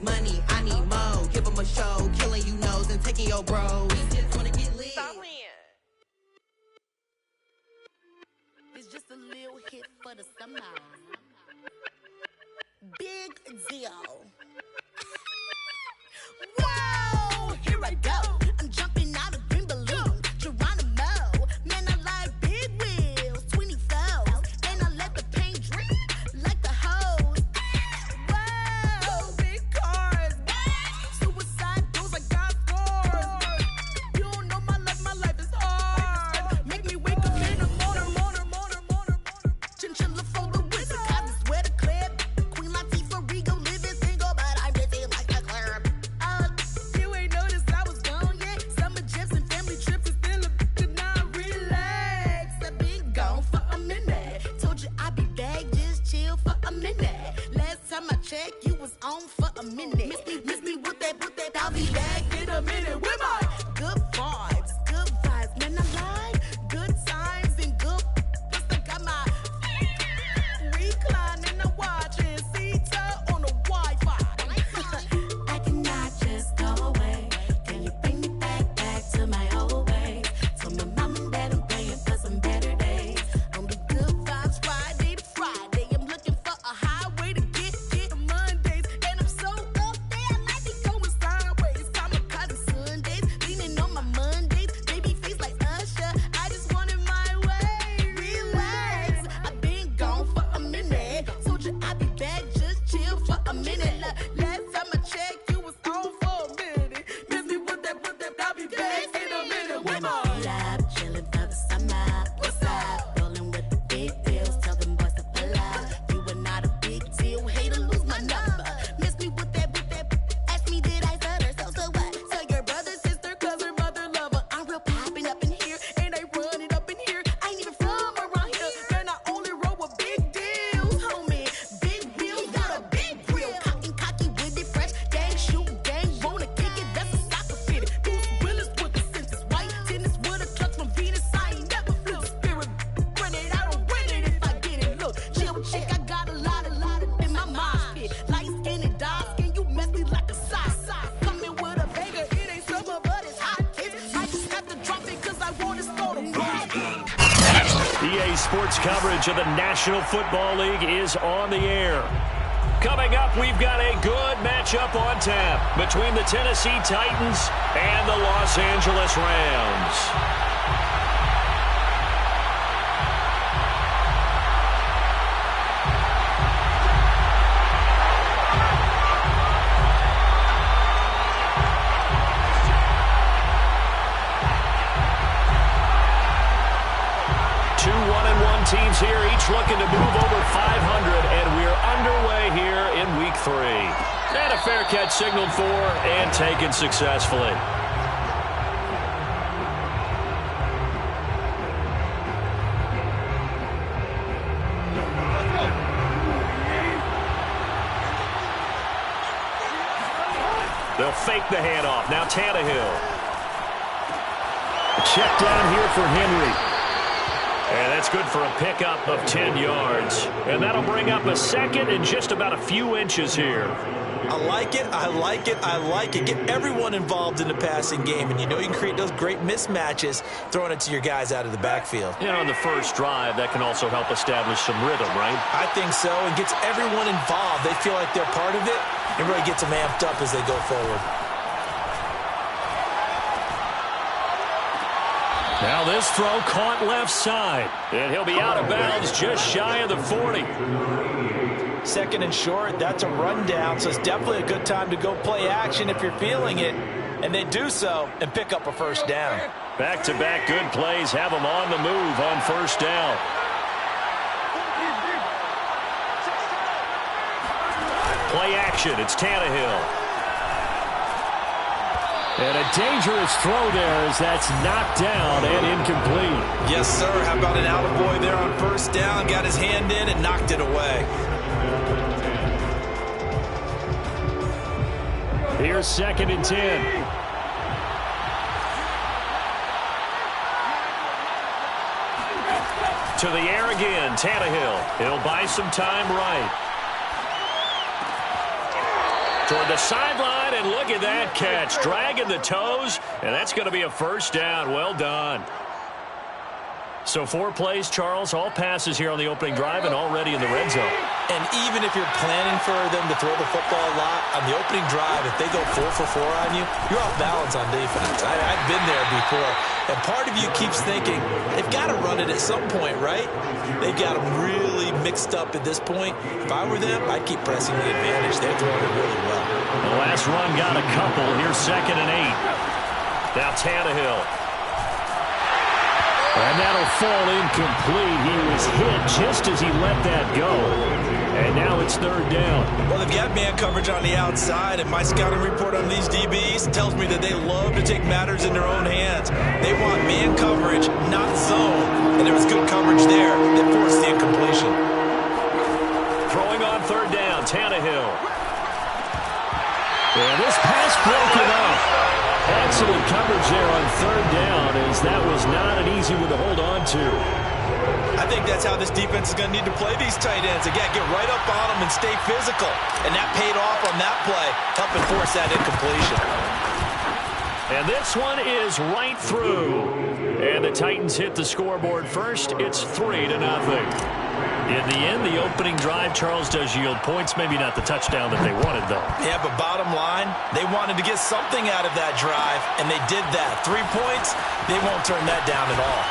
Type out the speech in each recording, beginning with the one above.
money, I need more. Give them a show, killing you nose and taking your bros. We just wanna get lit. It's just a little hit for the summer. Big deal. Whoa, here I go. I'm jumping out of green balloon. Geronimo, man, I like big wheels, 24s, and I let the paint drip like the hose. Whoa, big cars, suicide doors, I got scores. You don't know my life is hard. Make me wake up in the morning. Chinchilla for the wizard, cause I swear to clip. Queen Latifah, Rigo, living single, but I'm busy like a club. You ain't noticed I was gone yet. Summer jets and family trips is still a bit not relax. I've been gone for a minute. Told you I'd be back, just chill for a minute. Last time I checked, you was on for a minute. Miss me with that, I'll be back in a minute. With my good vibes, man, I like good times and good. Plus I got my reclining, I'm watching Sita on the Wi-Fi. I cannot just go away. Can you bring me back to my old ways? Told my mom and dad I'm praying for some better days. On the good vibes Friday to Friday. I'm looking for a highway to get to Mondays. And I'm so up there, I might be going sideways. Kamikaze Sundays, leaning on my Mondays. Baby face like Usher, I just want it my way. Relax, I've been gone for a minute. Told you I'd be back, just chill for a minute. Last time I checked, you was on for a minute. Miss me with that, I'll be back in a minute. With my love, chilling for the summer. What's up? Rolling with the big deals, tell them boys to pull up. You are not a big deal, hate to lose my number. Miss me with that, ask me did I stutter, so what? So your brother, sister, cousin, mother, lover. I'm real popping up in here, and I run it up in here. I ain't even from around here, and I only roll with big deals, homie. Big wheels, got a big grill. Cocky with it, fresh, gang, shoot, gang, wanna kick it, that's a soccer fitted. Bruce Willis with the senses, white tennis with a clutch from Venus. I ain't never flew the spirit. Run it, I don't win it if I get it. Look, chill chick, I got a lot in my mind pit. Light skin and dark skin, you mess me like a sock. Coming with a banger, it ain't summer, but it's hot. I just have to drop it cause I want to start a rock. EA Sports coverage of the National Football League is on the air. Coming up, we've got a good matchup on tap between the Tennessee Titans and the Los Angeles Rams. Two 1-1 teams here, each looking to move over 500, and we're underway here in Week 3. And a fair catch signaled for and taken successfully. They'll fake the handoff. Now Tannehill. Check down here for Henry. And that's good for a pickup of 10 yards. And that'll bring up a second and just about a few inches here. I like it. Get everyone involved in the passing game. And you know you can create those great mismatches throwing it to your guys out of the backfield. You know, on the first drive, that can also help establish some rhythm, right? I think so. It gets everyone involved. They feel like they're part of it. It really gets them amped up as they go forward. Now this throw caught left side. And he'll be out of bounds just shy of the 40. Second and short, that's a rundown, so it's definitely a good time to go play action if you're feeling it. And they do so and pick up a first down. Back-to-back good plays have them on the move on first down. Play action, it's Tannehill. And a dangerous throw there as that's knocked down and incomplete. Yes, sir. How about an attaboy there on first down? Got his hand in and knocked it away. Here's 2nd and 10. To the air again, Tannehill. He'll buy some time right. Toward the sideline, and look at that catch. Dragging the toes, and that's going to be a first down. Well done. So 4 plays, Charles, all passes here on the opening drive and already in the red zone. And even if you're planning for them to throw the football a lot, on the opening drive, if they go 4 for 4 on you, you're off balance on defense. I've been there before. And part of you keeps thinking, they've got to run it at some point, right? They've got them really mixed up at this point. If I were them, I'd keep pressing the advantage. They're throwing it really well. The last run got a couple. Here's 2nd and 8. Now Tannehill. And that'll fall incomplete. He was hit just as he let that go. And now it's 3rd down. Well, they've got man coverage on the outside, and my scouting report on these DBs tells me that they love to take matters in their own hands. They want man coverage, not zone. And there was good coverage there that forced the incompletion. Throwing on 3rd down, Tannehill. And this pass broken up. Excellent coverage there on 3rd down, as that was not an easy one to hold on to. I think that's how this defense is going to need to play these tight ends. Again, get right up on them and stay physical. And that paid off on that play, helping force that incompletion. And this one is right through. And the Titans hit the scoreboard first. It's 3-0. In the end, the opening drive, Charles, does yield points. Maybe not the touchdown that they wanted, though. Yeah, but bottom line, they wanted to get something out of that drive, and they did that. 3 points, they won't turn that down at all.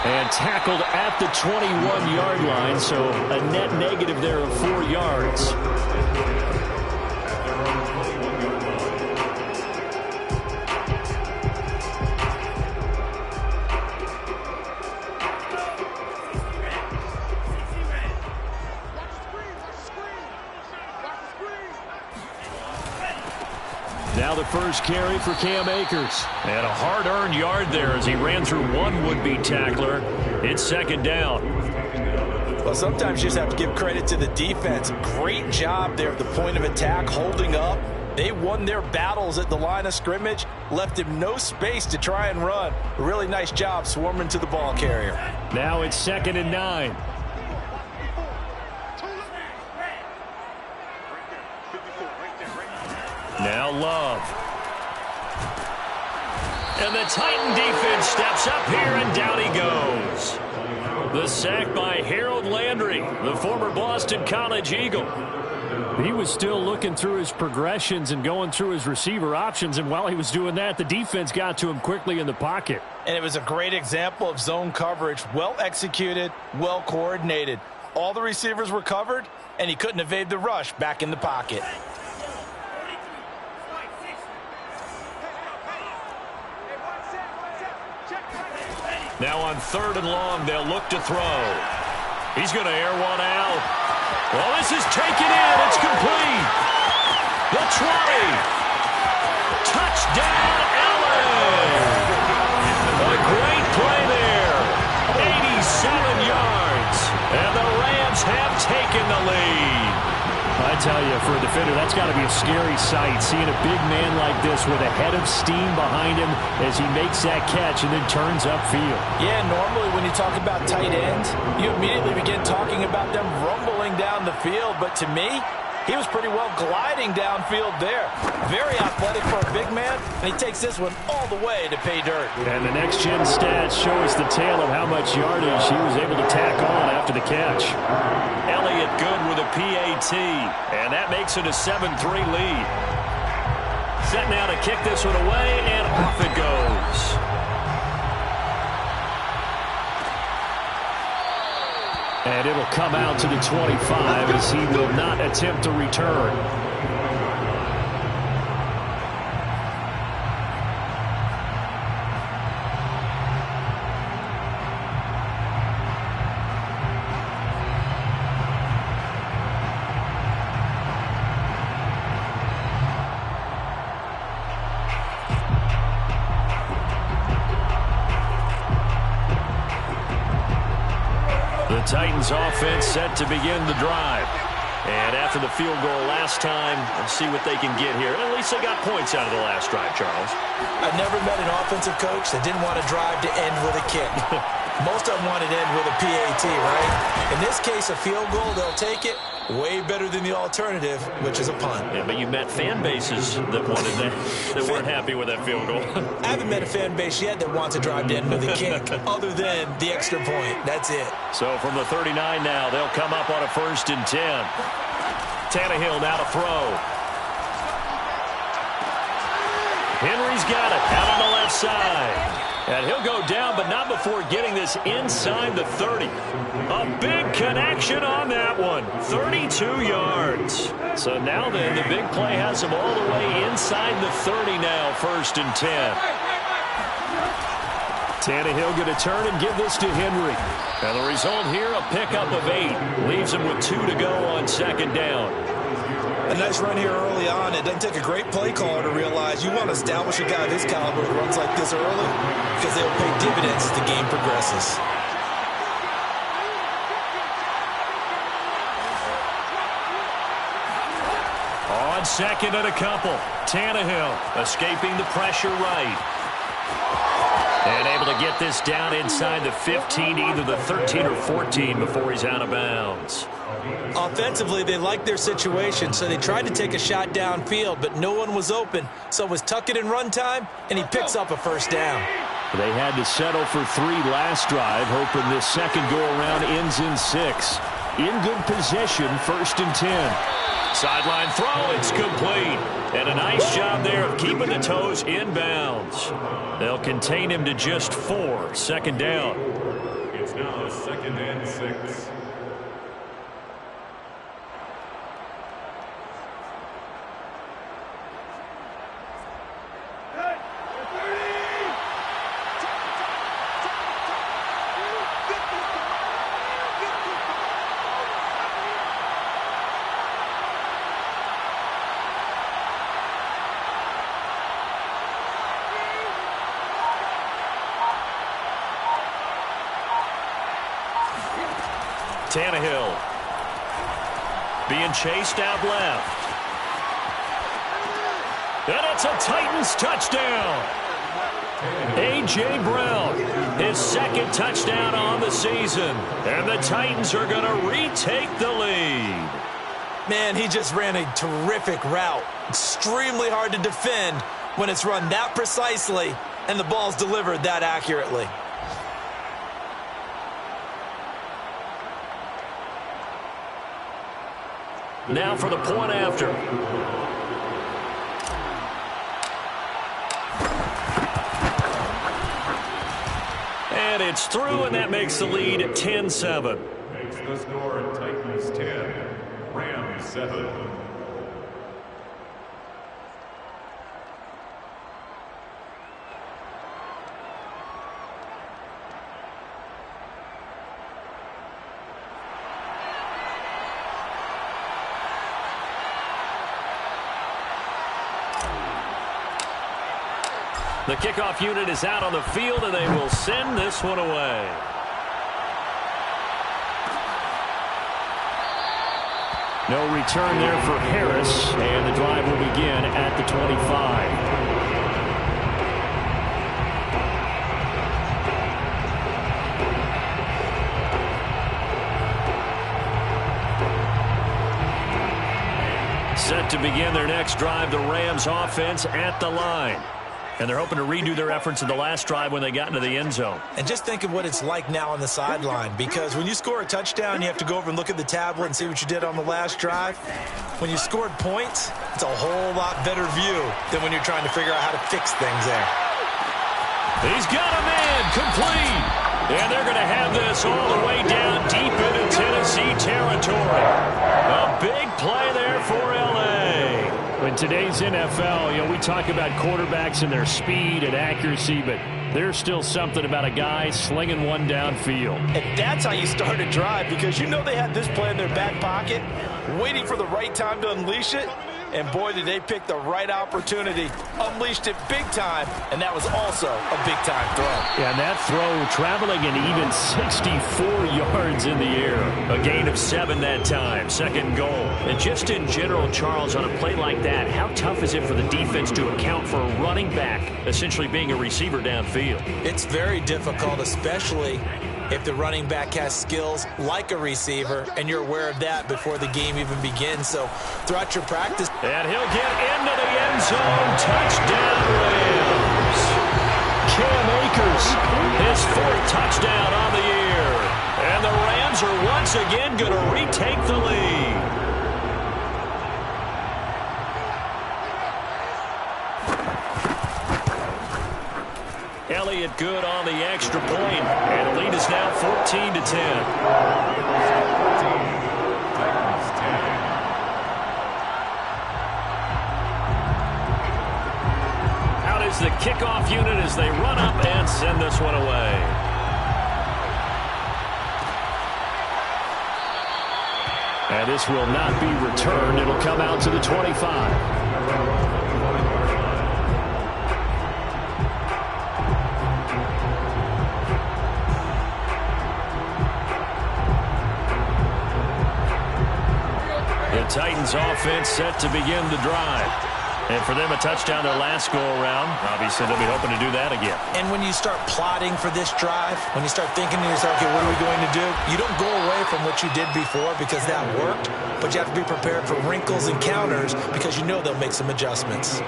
And tackled at the 21-yard line, so a net negative there of 4 yards. Now the first carry for Cam Akers. And a hard-earned yard there as he ran through one would-be tackler. It's 2nd down. Well, sometimes you just have to give credit to the defense. Great job there at the point of attack, holding up. They won their battles at the line of scrimmage, left him no space to try and run. A really nice job swarming to the ball carrier. Now it's 2nd and 9. Now Love. And the Titan defense steps up here, and down he goes. The sack by Harold Landry, the former Boston College Eagle. He was still looking through his progressions and going through his receiver options, and while he was doing that, the defense got to him quickly in the pocket. And it was a great example of zone coverage, well executed, well coordinated. All the receivers were covered, and he couldn't evade the rush back in the pocket. Now on 3rd and long, they'll look to throw. He's going to air one out. Well, this is taken in. It's complete. The 20. Touchdown, Allen. A great play there. 87 yards. And the Rams have taken the lead. I tell you, for a defender, that's got to be a scary sight, seeing a big man like this with a head of steam behind him as he makes that catch and then turns upfield. Yeah, normally when you talk about tight ends, you immediately begin talking about them rumbling down the field. But to me, he was pretty well gliding downfield there. Very athletic for a big man, and he takes this one all the way to pay dirt. And the next-gen stats show us the tale of how much yardage he was able to tack on after the catch. Elliott good with a PAT, and that makes it a 7-3 lead. Set now to kick this one away, and off it goes. And it'll come out to the 25 as he will not attempt to return. The Titans offense set to begin the drive. And after the field goal last time, let's see what they can get here. At least they got points out of the last drive, Charles. I've never met an offensive coach that didn't want a drive to end with a kick. Most of them want it in with a PAT, right? In this case, a field goal, they'll take it. Way better than the alternative, which is a punt. Yeah, but you met fan bases that wanted that weren't happy with that field goal. I haven't met a fan base yet that wants to drive to end with a kick other than the extra point. That's it. So from the 39 now, they'll come up on a 1st and 10. Tannehill now to throw. Henry's got it out on the left side. And he'll go down, but not before getting this inside the 30. A big connection on that one. 32 yards. So now then, the big play has him all the way inside the 30 now, 1st and 10. Tannehill going to turn and give this to Henry. And the result here, a pickup of 8. Leaves him with 2 to go on 2nd down. A nice run here early on. It doesn't take a great play caller to realize you want to establish a guy of his caliber who runs like this early because they'll pay dividends as the game progresses. On 2nd and a couple, Tannehill escaping the pressure right. And able to get this down inside the 15, either the 13 or 14 before he's out of bounds. Offensively, they liked their situation, so they tried to take a shot downfield, but no one was open. So it was tuck it in run time, and he picks up a 1st down. They had to settle for 3 last drive, hoping this second go-around ends in 6. In good position, 1st and 10. Sideline throw, it's complete. And a nice job there of keeping the toes inbounds. They'll contain him to just 4, 2nd down. It's now 2nd and 6. Tannehill being chased out left. And it's a Titans touchdown. A.J. Brown, his 2nd touchdown on the season. And the Titans are going to retake the lead. Man, he just ran a terrific route. Extremely hard to defend when it's run that precisely and the ball's delivered that accurately. Now for the point after. And it's through, and that makes the lead 10-7. Makes the score Titans 10, Rams 7. The kickoff unit is out on the field, and they will send this one away. No return there for Harris, and the drive will begin at the 25. Set to begin their next drive, the Rams offense at the line. And they're hoping to redo their efforts in the last drive when they got into the end zone. And just think of what it's like now on the sideline, because when you score a touchdown, you have to go over and look at the tablet and see what you did on the last drive. When you scored points, it's a whole lot better view than when you're trying to figure out how to fix things there. He's got a man complete. And they're going to have this all the way down deep into Tennessee territory. A big play there for L.A. In today's NFL, we talk about quarterbacks and their speed and accuracy, but there's still something about a guy slinging one downfield. And that's how you start a drive, because you know they had this play in their back pocket, waiting for the right time to unleash it, And boy, did they pick the right opportunity. Unleashed it big time, and that was also a big-time throw. Yeah, and that throw traveling an even 64 yards in the air. A gain of 7 that time. Second goal. And just in general, Charles, on a play like that, how tough is it for the defense to account for a running back essentially being a receiver downfield? It's very difficult, especially if the running back has skills like a receiver, and you're aware of that before the game even begins. So throughout your practice. And he'll get into the end zone. Touchdown, Rams. Cam Akers, his 4th touchdown on the year. And the Rams are once again going to retake the lead. Elliott good on the extra point, and the lead is now 14-10. Out is the kickoff unit as they run up and send this one away. And this will not be returned. It'll come out to the 25. Titans offense set to begin the drive. And for them, a touchdown their last go-around. Obviously, they'll be hoping to do that again. And when you start plotting for this drive, when you start thinking to yourself, okay, what are we going to do? You don't go away from what you did before because that worked, but you have to be prepared for wrinkles and counters because you know they'll make some adjustments.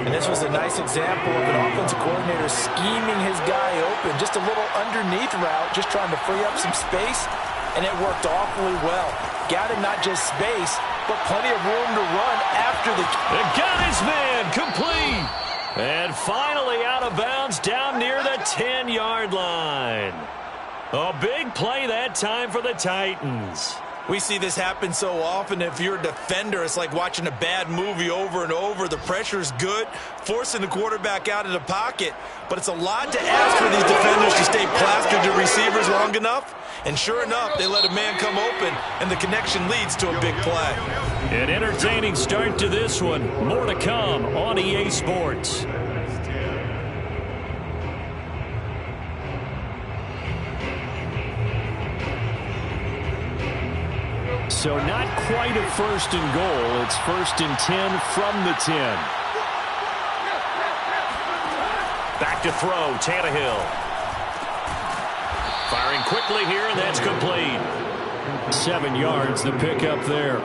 And this was a nice example of an offensive coordinator scheming his guy open. Just a little underneath route, just trying to free up some space, and it worked awfully well. Got him not just space, but plenty of room to run after the... It got his man complete. And finally out of bounds down near the 10-yard line. A big play that time for the Titans. We see this happen so often. If you're a defender, it's like watching a bad movie over and over. The pressure's good, forcing the quarterback out of the pocket. But it's a lot to ask for these defenders to stay plastered to receivers long enough. And sure enough, they let a man come open, and the connection leads to a big play. An entertaining start to this one. More to come on EA Sports. So not quite a 1st and goal. It's 1st and 10 from the 10. Back to throw, Tannehill. Firing quickly here, and that's complete. 7 yards, the pickup there.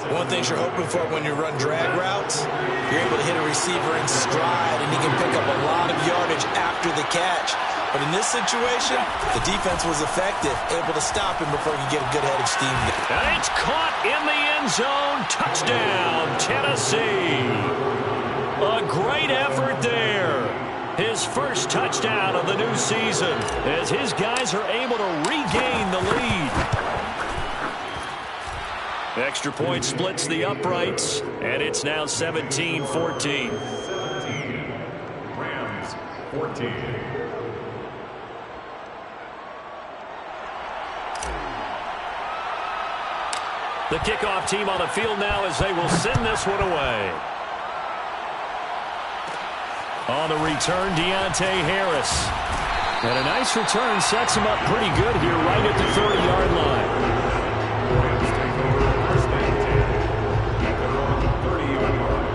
One thing you're hoping for when you run drag routes, you're able to hit a receiver in stride, and he can pick up a lot of yardage after the catch. But in this situation, the defense was effective, able to stop him before he could get a good head of steam. And it's caught in the end zone. Touchdown, Tennessee. A great effort there. His first touchdown of the new season as his guys are able to regain the lead. Extra point splits the uprights, and it's now 17-14. 17, Rams 14. The kickoff team on the field now as they will send this one away. On the return, Deontay Harris. And a nice return sets him up pretty good here right at the 30-yard line. Rams take over first and 10 at their own 30-yard line.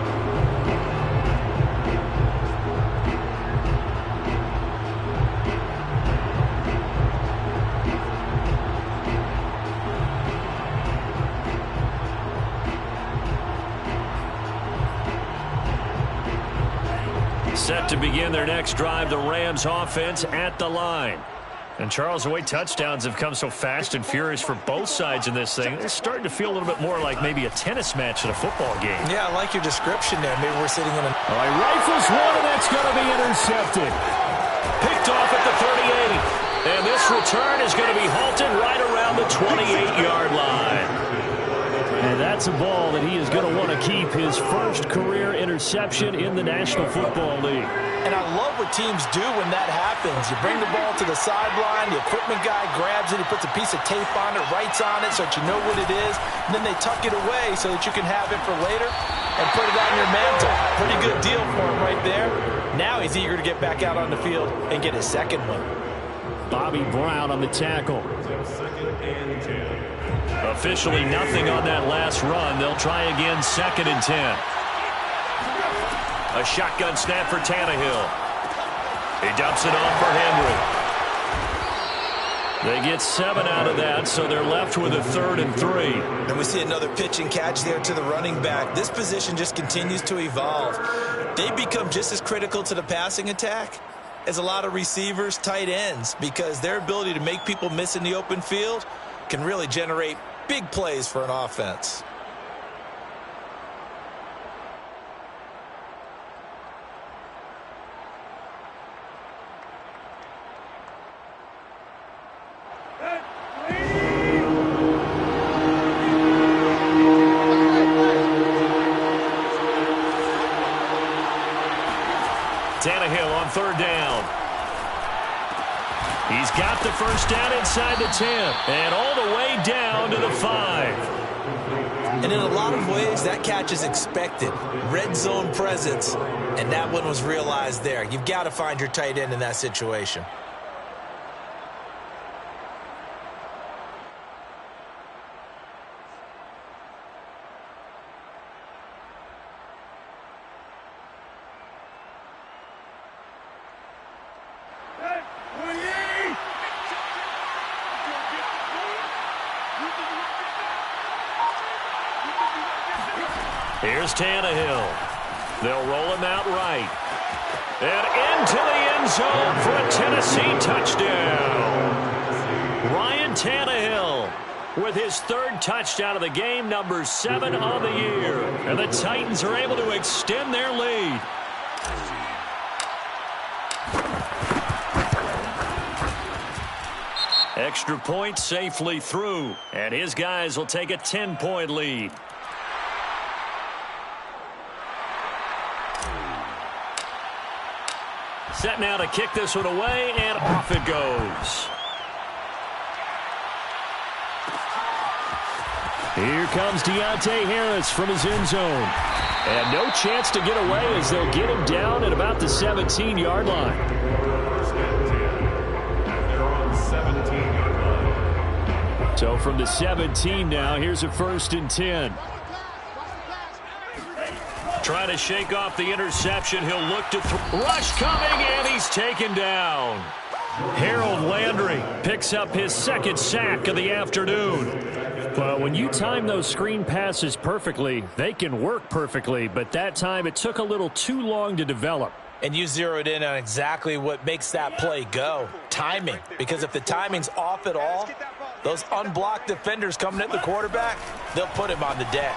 Set to begin their next drive, the Rams offense at the line. And Charles, the way touchdowns have come so fast and furious for both sides in this thing, it's starting to feel a little bit more like maybe a tennis match at a football game. Yeah, I like your description there. Maybe we're sitting in a... All right, rifles one, and that's going to be intercepted. Picked off at the 38. And this return is going to be halted right around the 28-yard line. And that's a ball that he is going to want to keep, his first career interception in the National Football League. And I love what teams do when that happens. You bring the ball to the sideline, the equipment guy grabs it, he puts a piece of tape on it, writes on it so that you know what it is, and then they tuck it away so that you can have it for later. and put it on your mantle. Pretty good deal for him right there. Now he's eager to get back out on the field and get his second one. Bobby Brown on the tackle. Officially nothing on that last run. They'll try again, 2nd and 10. A shotgun snap for Tannehill. He dumps it off for Henry. They get 7 out of that, so they're left with a 3rd and 3. And we see another pitch and catch there to the running back. This position just continues to evolve. They become just as critical to the passing attack as a lot of receivers, tight ends, because their ability to make people miss in the open field can really generate big plays for an offense. Tannehill on 3rd down. He's got the first down inside the 10 and all the way down to the 5. And in a lot of ways, that catch is expected. Red zone presence, and that one was realized there. You've got to find your tight end in that situation. Here's Tannehill. They'll roll him out right. And into the end zone for a Tennessee touchdown. Ryan Tannehill with his 3rd touchdown of the game, number 7 on the year. And the Titans are able to extend their lead. Extra point safely through. And his guys will take a 10-point lead. Set now to kick this one away, and off it goes. Here comes Deontay Harris from his end zone. And no chance to get away as they'll get him down at about the 17-yard line. They're on 17-yard line. So from the 17 now, here's a 1st and 10. Trying to shake off the interception. He'll look to rush coming, and he's taken down. Harold Landry picks up his 2nd sack of the afternoon. Well, when you time those screen passes perfectly, they can work perfectly, but that time it took a little too long to develop. And you zeroed in on exactly what makes that play go. Timing. Because if the timing's off at all, those unblocked defenders coming at the quarterback, they'll put him on the deck.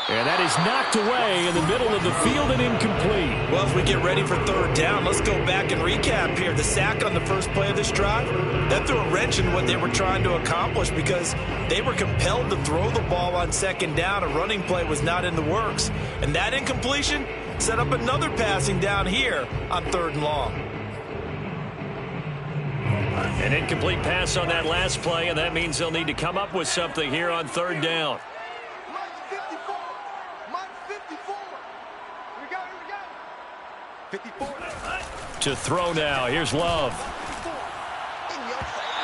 And that is knocked away in the middle of the field and incomplete. Well, as we get ready for 3rd down, let's go back and recap here. The sack on the first play of this drive, that threw a wrench in what they were trying to accomplish because they were compelled to throw the ball on 2nd down. A running play was not in the works. And that incompletion set up another passing down here on 3rd and long. An incomplete pass on that last play, and that means they'll need to come up with something here on 3rd down. To throw now. Here's Love.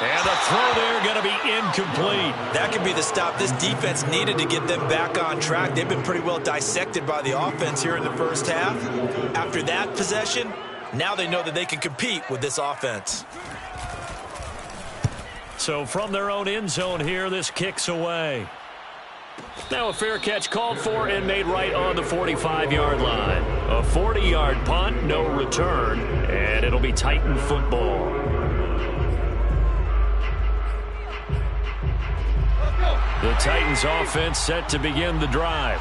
And the throw there going to be incomplete. That could be the stop this defense needed to get them back on track. They've been pretty well dissected by the offense here in the first half. After that possession, now they know that they can compete with this offense. So from their own end zone here, this kicks away. Now a fair catch called for and made right on the 45-yard line. A 40-yard punt, no return, and it'll be Titan football. The Titans offense set to begin the drive.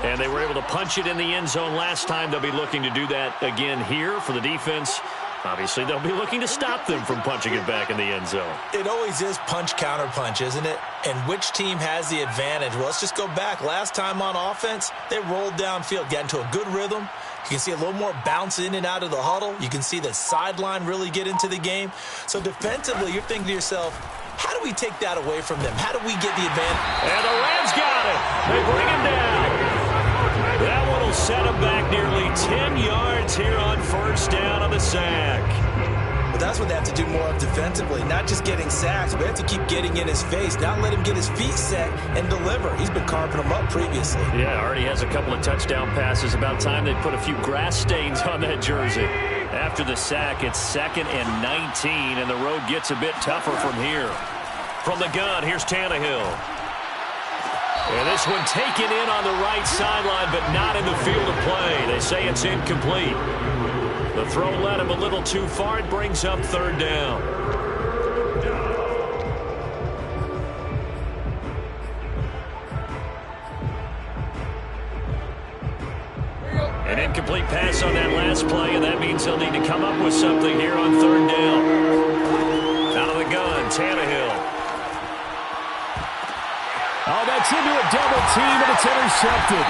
And they were able to punch it in the end zone last time. They'll be looking to do that again here for the defense. Obviously, they'll be looking to stop them from punching it back in the end zone. It always is punch-counter-punch, isn't it? And which team has the advantage? Well, let's just go back. Last time on offense, they rolled downfield, got into a good rhythm. You can see a little more bounce in and out of the huddle. You can see the sideline really get into the game. So defensively, you're thinking to yourself, how do we take that away from them? How do we get the advantage? And the Rams got it. They bring him down. That nearly 10 yards here on first down on the sack. But that's what they have to do more of defensively, not just getting sacks, but they have to keep getting in his face, not let him get his feet set and deliver. He's been carving them up previously. Yeah, already has a couple of touchdown passes. About time they put a few grass stains on that jersey. After the sack, it's 2nd and 19, and the road gets a bit tougher from here. From the gun, here's Tannehill. And this one taken in on the right sideline, but not in the field of play. They say it's incomplete. The throw led him a little too far. It brings up 3rd down. An incomplete pass on that last play, and that means they'll need to come up with something here on 3rd down. Out of the gun, Tannehill. Oh, that's into a double team, and it's intercepted.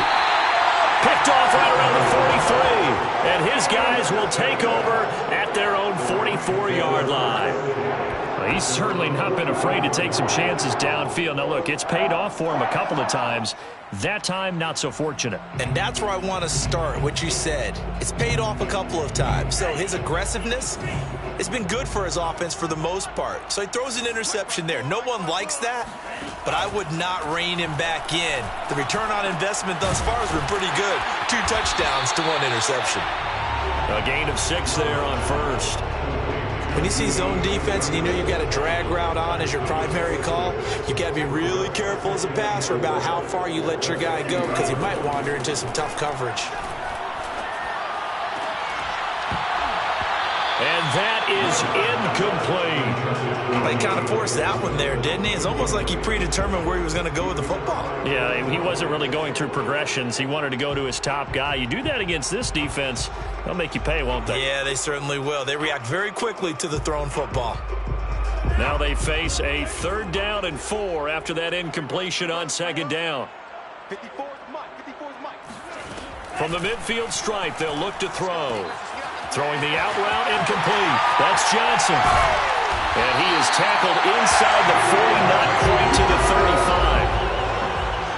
Picked off right around the 43. And his guys will take over at their own 44-yard line. Well, he's certainly not been afraid to take some chances downfield. Now, look, it's paid off for him a couple of times. That time, not so fortunate. And that's where I want to start, what you said. It's paid off a couple of times. So his aggressiveness, it's been good for his offense for the most part. So he throws an interception there. No one likes that, but I would not rein him back in. The return on investment thus far has been pretty good. 2 touchdowns to 1 interception. A gain of 6 there on first. When you see zone defense and you know you've got a drag route on as your primary call, you got to be really careful as a passer about how far you let your guy go because he might wander into some tough coverage. And that is incomplete. But he kind of forced that one there, didn't he? It's almost like he predetermined where he was going to go with the football. Yeah, he wasn't really going through progressions. He wanted to go to his top guy. You do that against this defense, they'll make you pay, won't they? Yeah, they certainly will. They react very quickly to the thrown football. Now they face a 3rd down and 4 after that incompletion on 2nd down. From the midfield stripe, they'll look to throw. Throwing the out route, incomplete. That's Johnson. And he is tackled inside the 40, not quite to the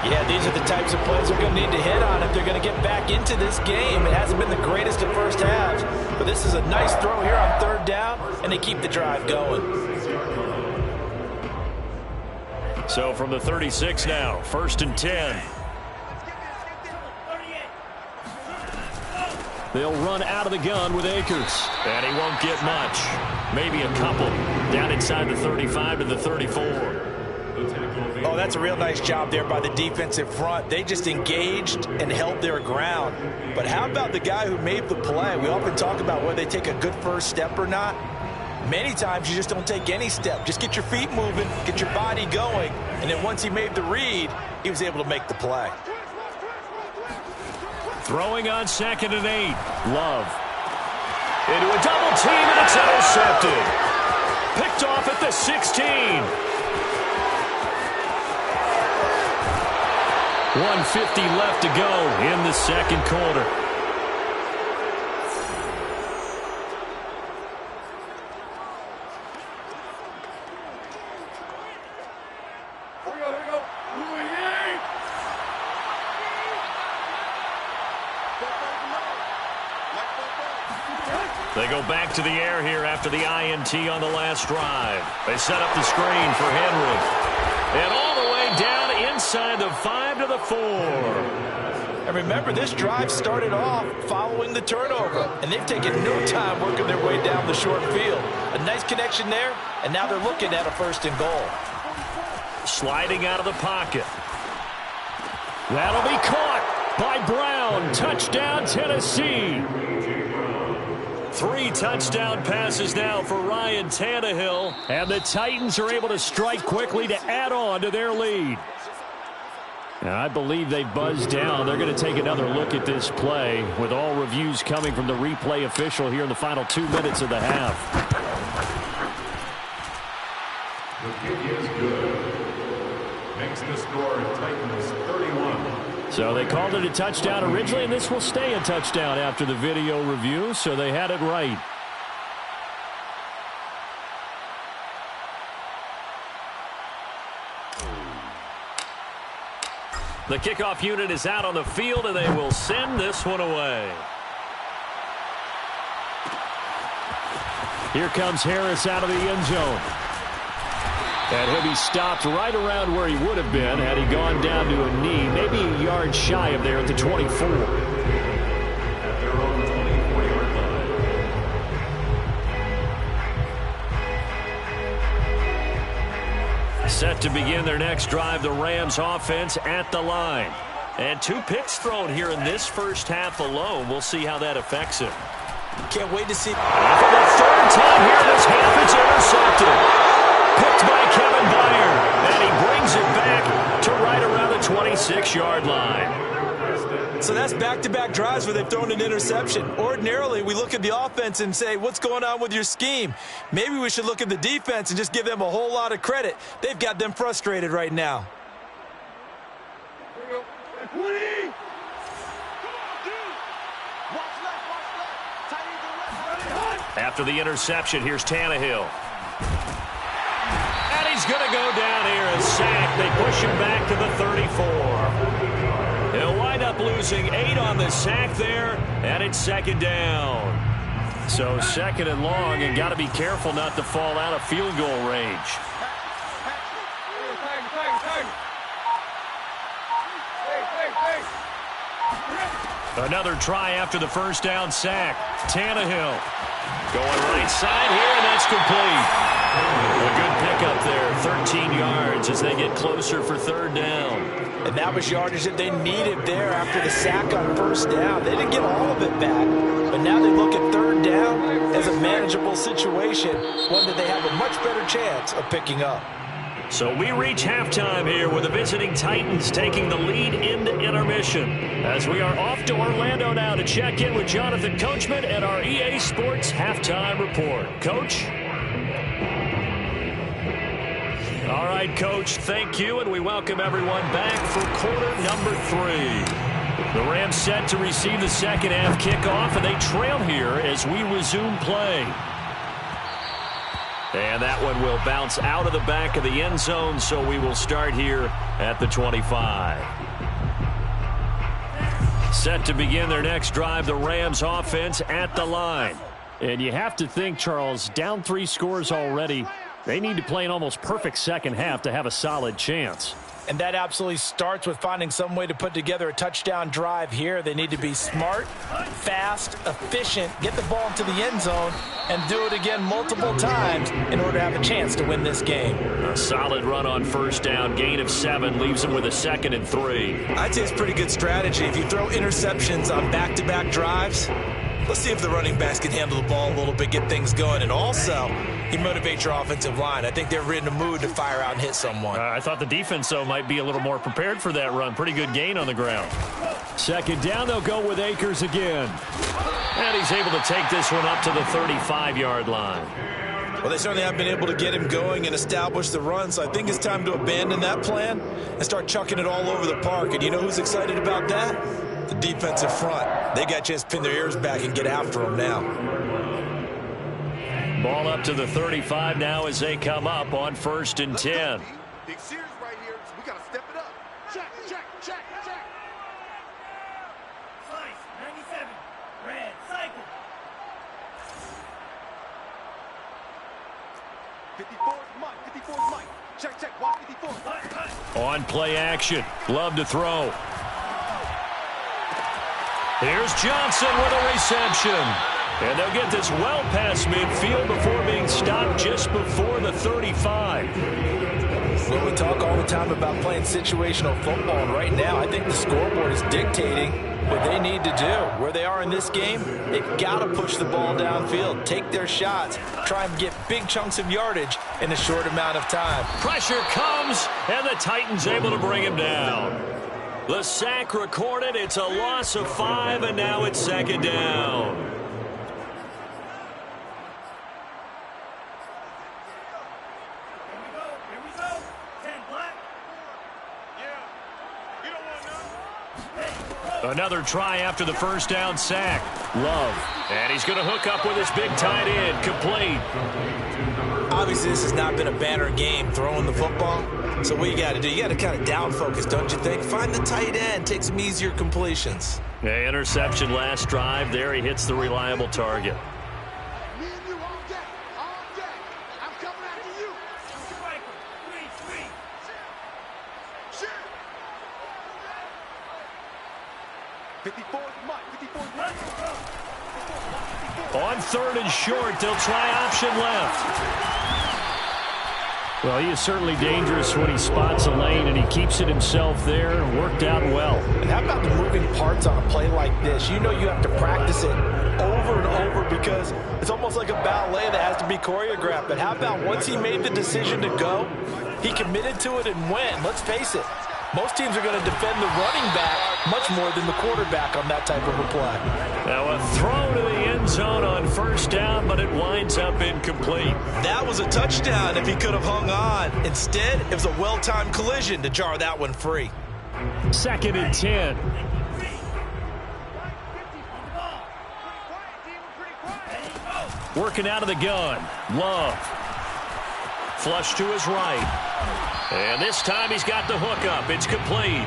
35. Yeah, these are the types of plays they're going to need to hit on if they're going to get back into this game. It hasn't been the greatest at first halves, but this is a nice throw here on 3rd down, and they keep the drive going. So from the 36 now, 1st and 10. They'll run out of the gun with Akers. And he won't get much. Maybe a couple. Down inside the 35 to the 34. Oh, that's a real nice job there by the defensive front. They just engaged and held their ground. But how about the guy who made the play? We often talk about whether they take a good first step or not. Many times you just don't take any step. Just get your feet moving, get your body going. And then once he made the read, he was able to make the play. Throwing on 2nd and 8. Love. Into a double team, and it's intercepted. Picked off at the 16. 1:50 left to go in the 2nd quarter. They go back to the air here after the INT on the last drive. They set up the screen for Henry. And all the way down inside the 5 to the 4. And remember, this drive started off following the turnover, and they've taken no time working their way down the short field. A nice connection there, and now they're looking at a 1st and goal. Sliding out of the pocket. That'll be caught by Brown. Touchdown, Tennessee. 3 touchdown passes now for Ryan Tannehill. And the Titans are able to strike quickly to add on to their lead. Now, I believe they buzzed down. They're going to take another look at this play with all reviews coming from the replay official here in the final 2 minutes of the half. The kick is good. Makes the score Titans 31. So they called it a touchdown originally, and this will stay a touchdown after the video review, so they had it right. The kickoff unit is out on the field, and they will send this one away. Here comes Harris out of the end zone. And he'll be stopped right around where he would have been had he gone down to a knee, maybe a yard shy of there at the 24. At their own 24-yard line. Set to begin their next drive, the Rams offense at the line. And 2 picks thrown here in this first half alone. We'll see how that affects him. Can't wait to see. For the third time here this half, it's intercepted. Picked by Kevin Byard. And he brings it back to right around the 26-yard line. So that's back-to-back drives where they've thrown an interception. Ordinarily, we look at the offense and say, what's going on with your scheme? Maybe we should look at the defense and just give them a whole lot of credit. They've got them frustrated right now. After the interception, here's Tannehill. And he's going to go down here, a sack. They push him back to the 34. He'll wind up losing 8 on the sack there, and it's second down. So second and long, and got to be careful not to fall out of field goal range. Another try after the first down sack. Tannehill going right side here, and that's complete. A good pickup there, 13 yards as they get closer for third down. And that was yardage that they needed there after the sack on first down. They didn't get all of it back, but now they look at third down as a manageable situation, one that they have a much better chance of picking up. So we reach halftime here with the visiting Titans taking the lead into intermission. As we are off to Orlando now to check in with Jonathan Coachman and our EA Sports Halftime Report. Coach? All right, Coach, thank you, and we welcome everyone back for quarter number 3. The Rams set to receive the second half kickoff, and they trail here as we resume play. And that one will bounce out of the back of the end zone, so we will start here at the 25. Set to begin their next drive, the Rams offense at the line. And you have to think, Charles, down 3 scores already. They need to play an almost perfect second half to have a solid chance. And that absolutely starts with finding some way to put together a touchdown drive here. They need to be smart, fast, efficient, get the ball into the end zone, and do it again multiple times in order to have a chance to win this game. A solid run on first down, gain of 7, leaves them with a 2nd and 3. I'd say it's pretty good strategy. If you throw interceptions on back-to-back drives, let's see if the running backs can handle the ball a little bit, get things going. And also, you motivate your offensive line. I think they're in the mood to fire out and hit someone. I thought the defense, though, might be a little more prepared for that run. Pretty good gain on the ground. Second down, they'll go with Akers again. And he's able to take this one up to the 35-yard line. Well, they certainly have been able to get him going and establish the run, so I think it's time to abandon that plan and start chucking it all over the park. And you know who's excited about that? The defensive front. They got a chance to pin their ears back and get after them now. Ball up to the 35 now as they come up on 1st and 10. Big series right here, so we got to step it up. Check, check, check, check. Slice, 97, red, cycle. 54's Mike, 54's Mike. Check, check, watch 54. On play action, Love to throw. Here's Johnson with a reception. And they'll get this well past midfield before being stopped just before the 35. Well, we talk all the time about playing situational football, and right now I think the scoreboard is dictating what they need to do. Where they are in this game, they've got to push the ball downfield, take their shots, try and get big chunks of yardage in a short amount of time. Pressure comes, and the Titans able to bring him down. The sack recorded. It's a loss of 5, and now it's second down. Another try after the first down sack. Love. And he's going to hook up with his big tight end. Complete. Obviously, this has not been a banner game throwing the football, So what you got to do, you got to kind of down focus, don't you think? Find the tight end, take some easier completions. Yeah, interception last drive. There he hits the reliable target. Me and you all day. All day. I'm coming after you. Striker, 3-3. Shit. 54's Mike. 54's Mike. On third and short, they'll try option left. Well, he is certainly dangerous when he spots a lane, and he keeps it himself there. Worked out well. And how about the moving parts on a play like this? You know you have to practice it over and over because it's almost like a ballet that has to be choreographed. But how about once he made the decision to go, he committed to it and went. Let's face it, most teams are going to defend the running back much more than the quarterback on that type of a play. Now a throw to the end zone on first down, but it winds up incomplete. That was a touchdown if he could have hung on. Instead, it was a well-timed collision to jar that one free. 2nd and 10. Working out of the gun. Love. Flush to his right. And this time he's got the hook up. It's complete.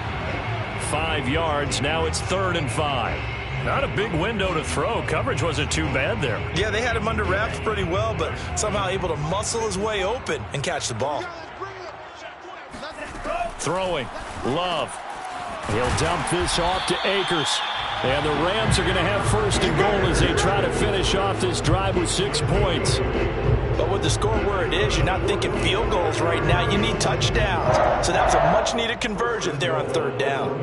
5 yards. Now it's 3rd and 5. Not a big window to throw. Coverage wasn't too bad there. Yeah, they had him under wraps pretty well, but somehow able to muscle his way open and catch the ball. Throwing. Love. He'll dump this off to Akers. And the Rams are going to have 1st and goal as they try to finish off this drive with 6 points. But with the score where it is, you're not thinking field goals right now. You need touchdowns. So that was a much-needed conversion there on 3rd down.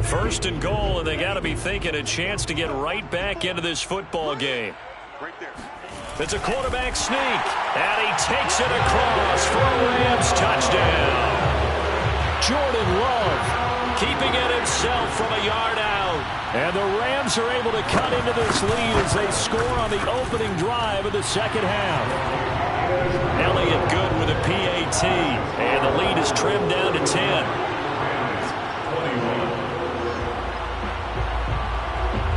1st and goal, and they got to be thinking a chance to get right back into this football game. Right there. It's a quarterback sneak, and he takes it across for a Rams touchdown. Jordan Love keeping it himself from a yard out. And the Rams are able to cut into this lead as they score on the opening drive of the 2nd half. Elliott good with a PAT, and the lead is trimmed down to 10.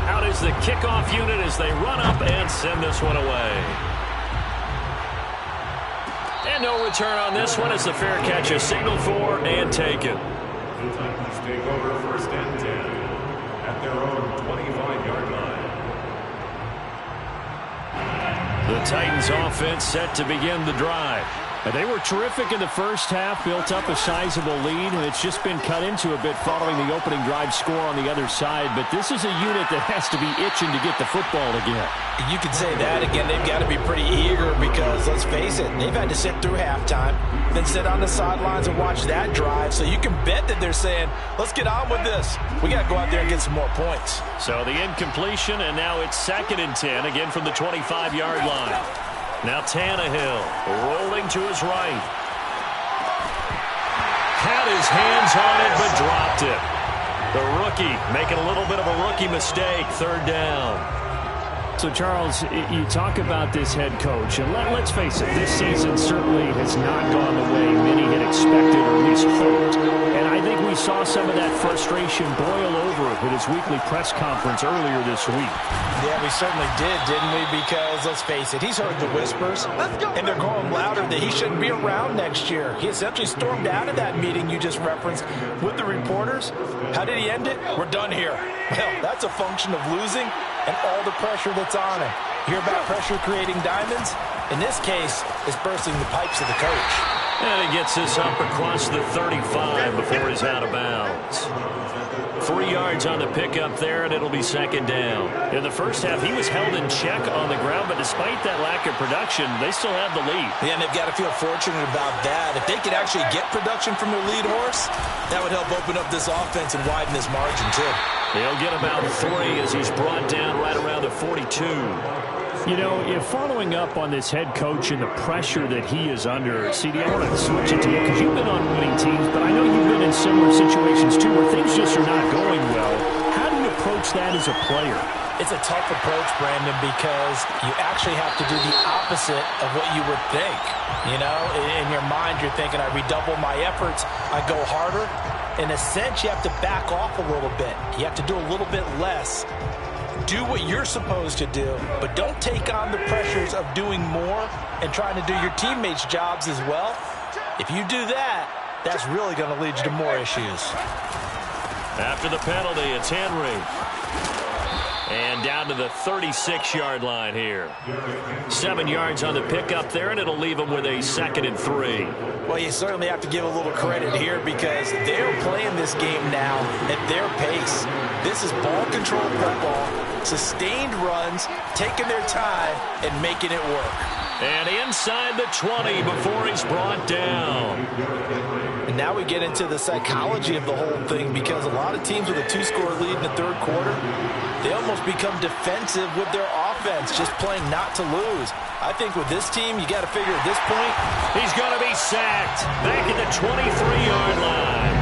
Out is the kickoff unit as they run up and send this one away. And no return on this one as the fair catch is signaled for and taken. The Titans take over 1st and 10 at their own 25-yard line. The Titans offense set to begin the drive. And they were terrific in the first half, built up a sizable lead, and it's just been cut into a bit following the opening drive score on the other side. But this is a unit that has to be itching to get the football again. You can say that again. They've got to be pretty eager because, let's face it, they've had to sit through halftime, then sit on the sidelines and watch that drive. So you can bet that they're saying, let's get on with this. We got to go out there and get some more points. So the incompletion, and now it's 2nd and 10, again from the 25-yard line. Now Tannehill rolling to his right. Had his hands on it, but dropped it. The rookie making a little bit of a rookie mistake. 3rd down. So, Charles, you talk about this head coach, and let's face it, this season certainly has not gone the way many had expected or at least hoped. And I think we saw some of that frustration boil over at his weekly press conference earlier this week. Yeah, we certainly did, didn't we? Because, let's face it, he's heard the whispers, and they're growing louder that he shouldn't be around next year. He essentially stormed out of that meeting you just referenced with the reporters. How did he end it? We're done here. Well, that's a function of losing and all the pressure that's on him. You hear about pressure creating diamonds? In this case, it's bursting the pipes of the coach. And he gets this up across the 35 before he's out of bounds. 3 yards on the pickup there, and it'll be 2nd down. In the first half, he was held in check on the ground, but despite that lack of production, they still have the lead. Yeah, and they've got to feel fortunate about that. If they could actually get production from their lead horse, that would help open up this offense and widen this margin, too. He'll get about 3 as he's brought down right around the 42. You know, if following up on this head coach and the pressure that he is under, CD, I want to switch it to you because you've been on winning teams, but I know you've been in similar situations too where things just are not going well. How do you approach that as a player? It's a tough approach, Brandon, because you actually have to do the opposite of what you would think. You know, in your mind, you're thinking, I redouble my efforts, I go harder. In a sense, you have to back off a little bit. You have to do a little bit less. Do what you're supposed to do, but don't take on the pressures of doing more and trying to do your teammates' jobs as well. If you do that, that's really going to lead you to more issues. After the penalty, it's Henry. And down to the 36-yard line here. 7 yards on the pickup there, and it'll leave them with a 2nd and 3. Well, you certainly have to give a little credit here because they're playing this game now at their pace. This is ball control football, sustained runs, taking their time, and making it work. And inside the 20 before he's brought down. And now we get into the psychology of the whole thing because a lot of teams with a 2-score lead in the third quarter, they almost become defensive with their offense, just playing not to lose. I think with this team, you got to figure at this point, he's going to be sacked back at the 23-yard line.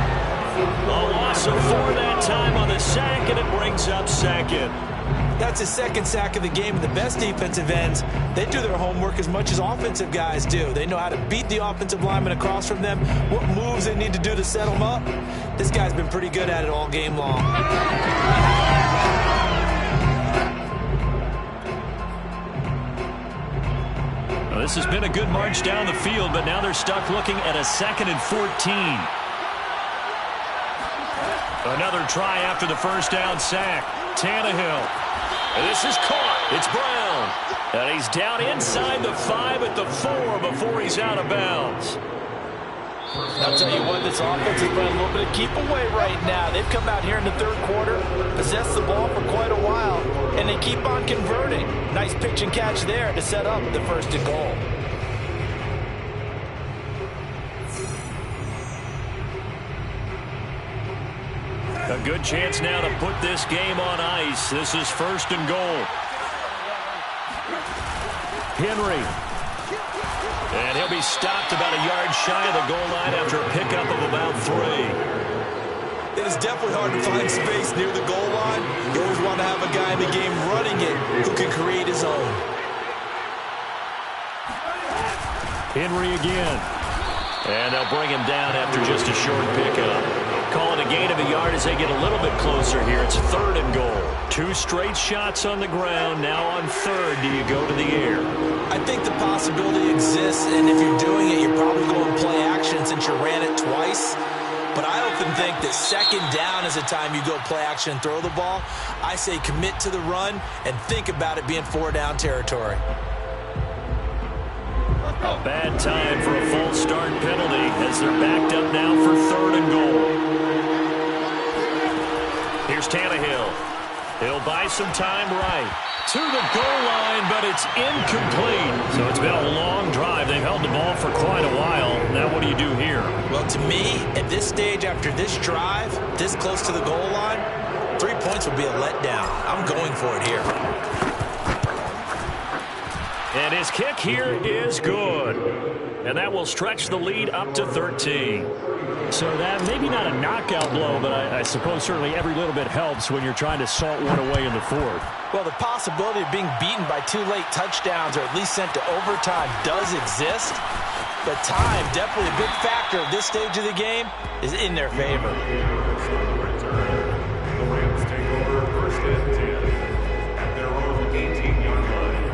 A loss of 4 that time on the sack, and it brings up 2nd. That's his 2nd sack of the game. The best defensive ends, they do their homework as much as offensive guys do. They know how to beat the offensive lineman across from them, what moves they need to do to set them up. This guy's been pretty good at it all game long. Well, this has been a good march down the field, but now they're stuck looking at a 2nd and 14. Another try after the first down sack. Tannehill. This is caught. It's Brown. And he's down inside the 5 at the 4 before he's out of bounds. I'll tell you what, this offense is playing a little bit of keep away right now. They've come out here in the third quarter, possessed the ball for quite a while, and they keep on converting. Nice pitch and catch there to set up the 1st and goal. A good chance now to put this game on ice. This is 1st and goal. Henry. And he'll be stopped about a yard shy of the goal line after a pickup of about 3. It is definitely hard to find space near the goal line. You always want to have a guy in the game running it who can create his own. Henry again. And they'll bring him down after just a short pickup. Calling a gain of a yard as they get a little bit closer here. It's 3rd and goal. 2 straight shots on the ground. Now on 3rd, do you go to the air? I think the possibility exists, and if you're doing it, you're probably going to play action since you ran it twice. But I often think that 2nd down is the time you go play action and throw the ball. I say commit to the run and think about it being 4-down territory. A bad time for a false start penalty as they're backed up now for 3rd and goal. Here's Tannehill. He'll buy some time right to the goal line, but it's incomplete. So it's been a long drive. They've held the ball for quite a while. Now what do you do here? Well, to me, at this stage after this drive, this close to the goal line, 3 points would be a letdown. I'm going for it here. And his kick here is good. And that will stretch the lead up to 13. So that maybe not a knockout blow, but I suppose certainly every little bit helps when you're trying to salt one away in the 4th. Well, the possibility of being beaten by 2 late touchdowns or at least sent to overtime does exist. But time, definitely a big factor at this stage of the game, is in their favor. The Rams take over 1st and 10 at their own 18-yard line.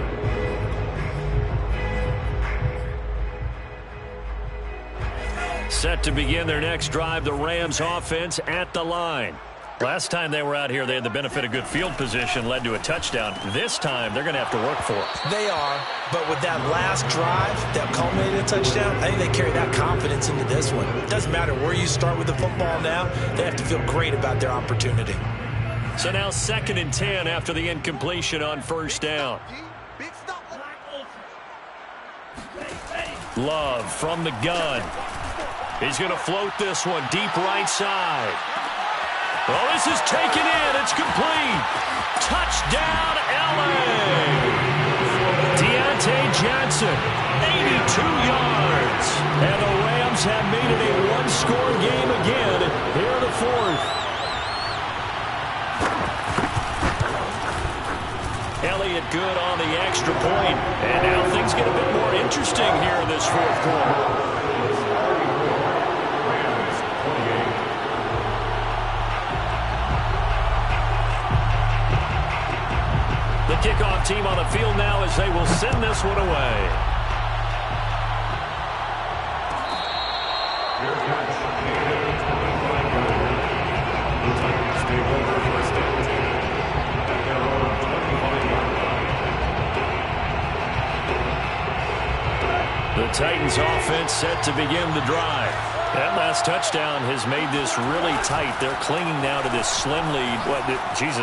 Set to begin their next drive, the Rams offense at the line. Last time they were out here, they had the benefit of good field position, led to a touchdown. This time, they're going to have to work for it. They are, but with that last drive that culminated in a touchdown, I think they carry that confidence into this one. It doesn't matter where you start with the football now, they have to feel great about their opportunity. So now 2nd and 10 after the incompletion on 1st down. Love from the gun. He's going to float this one deep right side. Well, this is taken in. It's complete. Touchdown, L.A. Deontay Johnson, 82 yards. And the Rams have made it a one-score game again here in the 4th. Elliott good on the extra point. And now things get a bit more interesting here in this 4th quarter. Kickoff team on the field now as they will send this one away. Fair catch. The Titans take over first and 10 at their own 25-yard line. The Titans offense set to begin the drive. That last touchdown has made this really tight. They're clinging now to this slim lead.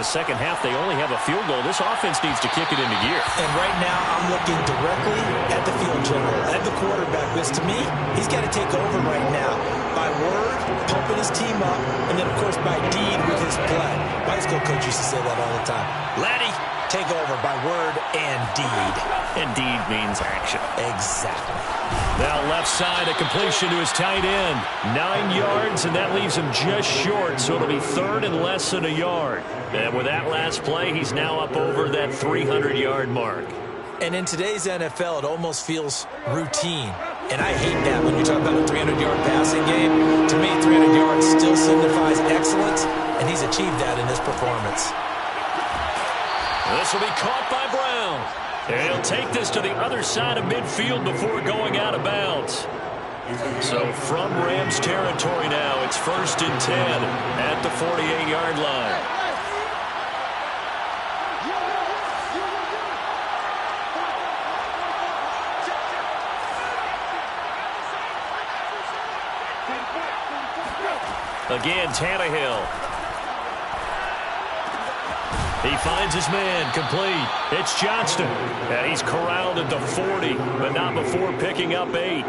Second half, they only have a field goal. This offense needs to kick it into gear. And right now, I'm looking directly at the field general, at the quarterback, because to me, he's got to take over right now by word, pumping his team up, and then, of course, by deed with his play. My high school coach used to say that all the time. Laddie, take over by word and deed. And deed means action. Exactly. Now left side, a completion to his tight end. 9 yards, and that leaves him just short, so it'll be third and less than a yard. And with that last play, he's now up over that 300-yard mark. And in today's NFL, it almost feels routine. And I hate that when you talk about a 300-yard passing game. To me, 300 yards still signifies excellence, and he's achieved that in this performance. This will be caught by Brown. And he'll take this to the other side of midfield before going out of bounds. So from Rams territory now, it's 1st and 10 at the 48-yard line. Again, Tannehill. He finds his man, complete. It's Johnston. And he's corralled at the 40, but not before picking up 8.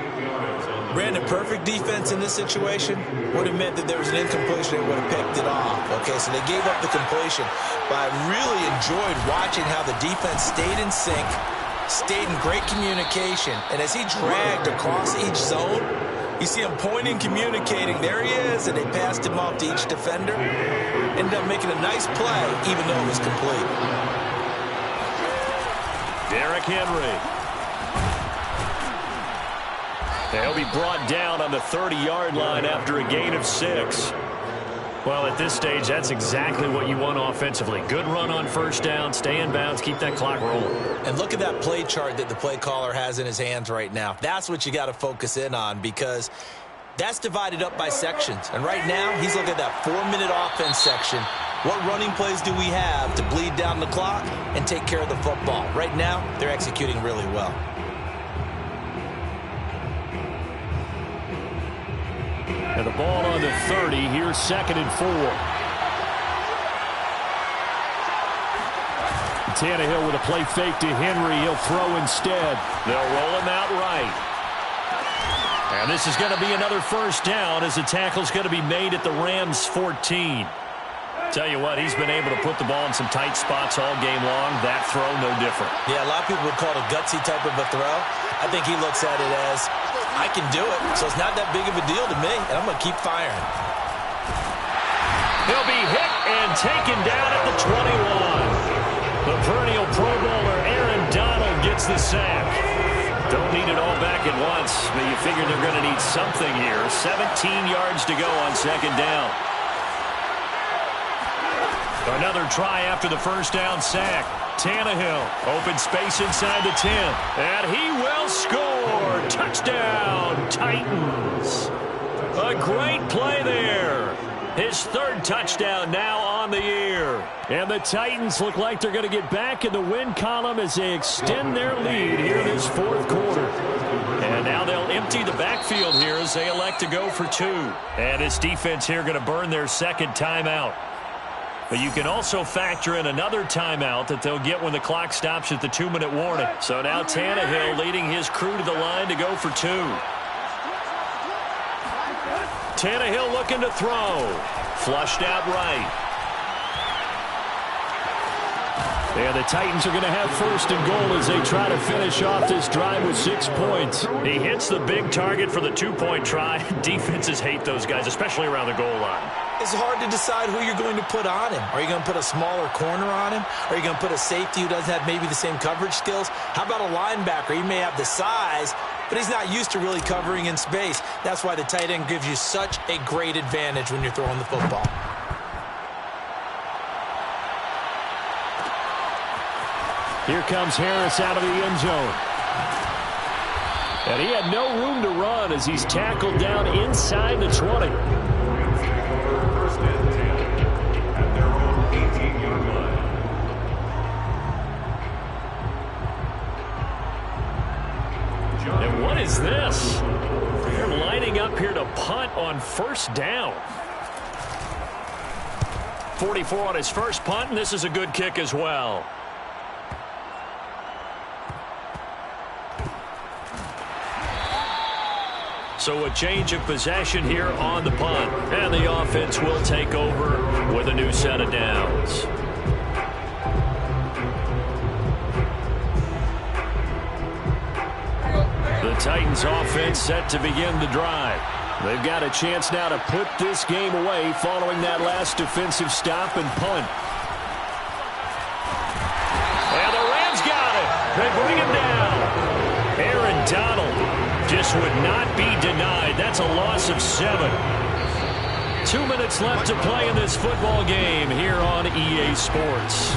Brandon, perfect defense in this situation would have meant that there was an incompletion and would have picked it off. Okay, so they gave up the completion. But I really enjoyed watching how the defense stayed in sync, stayed in great communication. And as he dragged across each zone, you see him pointing, communicating. There he is, and they passed him off to each defender. Ended up making a nice play, even though it was complete. Derrick Henry. He'll be brought down on the 30-yard line after a gain of 6. Well, at this stage, that's exactly what you want offensively. Good run on first down, stay in bounds, keep that clock rolling. And look at that play chart that the play caller has in his hands right now. That's what you got to focus in on, because that's divided up by sections. And right now, he's looking at that 4-minute offense section. What running plays do we have to bleed down the clock and take care of the football? Right now, they're executing really well. And the ball on the 30. Here's 2nd and 4. Tannehill with a play fake to Henry. He'll throw instead. They'll roll him out right. And this is going to be another first down as the tackle's going to be made at the Rams 14. Tell you what, he's been able to put the ball in some tight spots all game long. That throw, no different. Yeah, a lot of people would call it a gutsy type of a throw. I think he looks at it as, I can do it, so it's not that big of a deal to me, and I'm going to keep firing. He'll be hit and taken down at the 21. The perennial Pro Bowler Aaron Donald gets the sack. Don't need it all back at once, but you figure they're going to need something here. 17 yards to go on 2nd down. Another try after the first down sack. Tannehill, open space inside the 10. And he will score. Touchdown, Titans. A great play there. His 3rd touchdown now on the year. And the Titans look like they're going to get back in the win column as they extend their lead here this 4th quarter. And now they'll empty the backfield here as they elect to go for 2. And this defense here going to burn their 2nd timeout. But you can also factor in another timeout that they'll get when the clock stops at the 2-minute warning. So now Tannehill leading his crew to the line to go for 2. Tannehill looking to throw. Flushed out right. And the Titans are going to have 1st and goal as they try to finish off this drive with 6 points. He hits the big target for the 2-point try. Defenses hate those guys, especially around the goal line. It's hard to decide who you're going to put on him. Are you going to put a smaller corner on him? Are you going to put a safety who doesn't have maybe the same coverage skills? How about a linebacker? He may have the size, but he's not used to really covering in space. That's why the tight end gives you such a great advantage when you're throwing the football. Here comes Harris out of the end zone. And he had no room to run as he's tackled down inside the 20. First and 10 at their own 18-yard line. And what is this? They're lining up here to punt on first down. 44 on his first punt, and this is a good kick as well. So a change of possession here on the punt. And the offense will take over with a new set of downs. The Titans offense set to begin the drive. They've got a chance now to put this game away following that last defensive stop and punt. And the Rams got it. They bring him down. Aaron Donald just would not be denied. That's a loss of 7. 2 minutes left to play in this football game here on EA Sports.